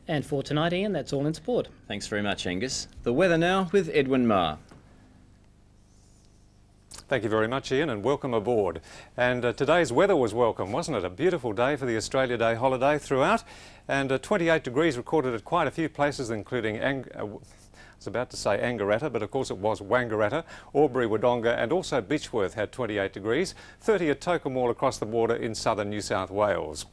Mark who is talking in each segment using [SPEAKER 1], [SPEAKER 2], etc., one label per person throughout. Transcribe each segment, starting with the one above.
[SPEAKER 1] And for tonight, Ian, that's all in sport.
[SPEAKER 2] Thanks very much, Angus. The weather now with Edwin Maher.
[SPEAKER 3] Thank you very much, Ian, and welcome aboard. And today's weather was welcome, wasn't it? A beautiful day for the Australia Day holiday throughout, and 28 degrees recorded at quite a few places, including I was about to say Angaratta, but of course it was Wangaratta, Albury, Wodonga, and also Beechworth had 28 degrees, 30 at Tocumwal across the border in southern New South Wales.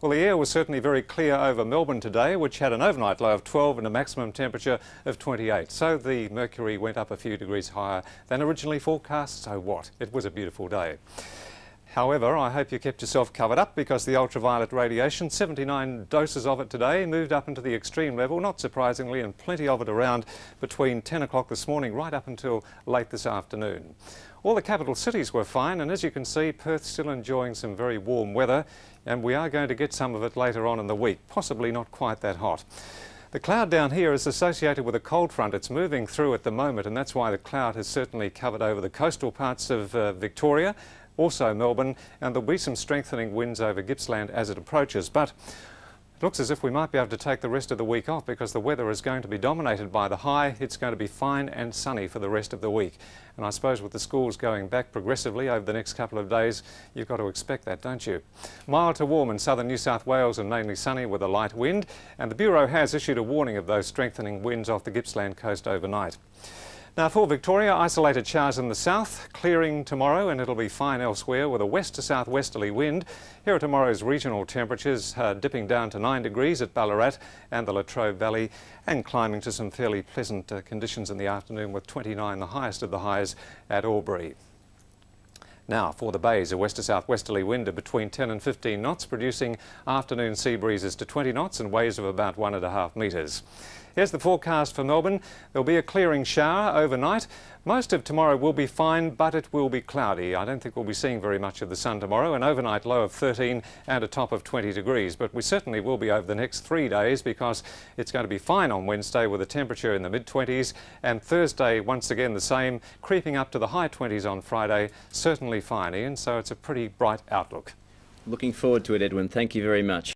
[SPEAKER 3] Well, the air was certainly very clear over Melbourne today, which had an overnight low of 12 and a maximum temperature of 28. So the mercury went up a few degrees higher than originally forecast. So what? It was a beautiful day. However, I hope you kept yourself covered up, because the ultraviolet radiation, 79 doses of it today, moved up into the extreme level, not surprisingly, and plenty of it around between 10 o'clock this morning right up until late this afternoon. All the capital cities were fine, and as you can see, Perth's still enjoying some very warm weather, and we are going to get some of it later on in the week, possibly not quite that hot. The cloud down here is associated with a cold front. It's moving through at the moment, and that's why the cloud has certainly covered over the coastal parts of Victoria, also Melbourne, and there'll be some strengthening winds over Gippsland as it approaches. But it looks as if we might be able to take the rest of the week off, because the weather is going to be dominated by the high. It's going to be fine and sunny for the rest of the week. And I suppose with the schools going back progressively over the next couple of days, you've got to expect that, don't you? Mild to warm in southern New South Wales and mainly sunny with a light wind. And the Bureau has issued a warning of those strengthening winds off the Gippsland coast overnight. Now for Victoria, isolated showers in the south, clearing tomorrow, and it'll be fine elsewhere with a west to southwesterly wind. Here are tomorrow's regional temperatures, dipping down to 9 degrees at Ballarat and the Latrobe Valley, and climbing to some fairly pleasant conditions in the afternoon, with 29 the highest of the highs at Albury. Now for the bays, a west to southwesterly wind of between 10 and 15 knots, producing afternoon sea breezes to 20 knots and waves of about 1.5 metres. Here's the forecast for Melbourne. There'll be a clearing shower overnight. Most of tomorrow will be fine, but it will be cloudy. I don't think we'll be seeing very much of the sun tomorrow. An overnight low of 13 and a top of 20 degrees. But we certainly will be over the next 3 days, because it's going to be fine on Wednesday with a temperature in the mid-20s, and Thursday once again the same, creeping up to the high 20s on Friday. Certainly fine, Ian, so it's a pretty bright outlook.
[SPEAKER 2] Looking forward to it, Edwin. Thank you very much.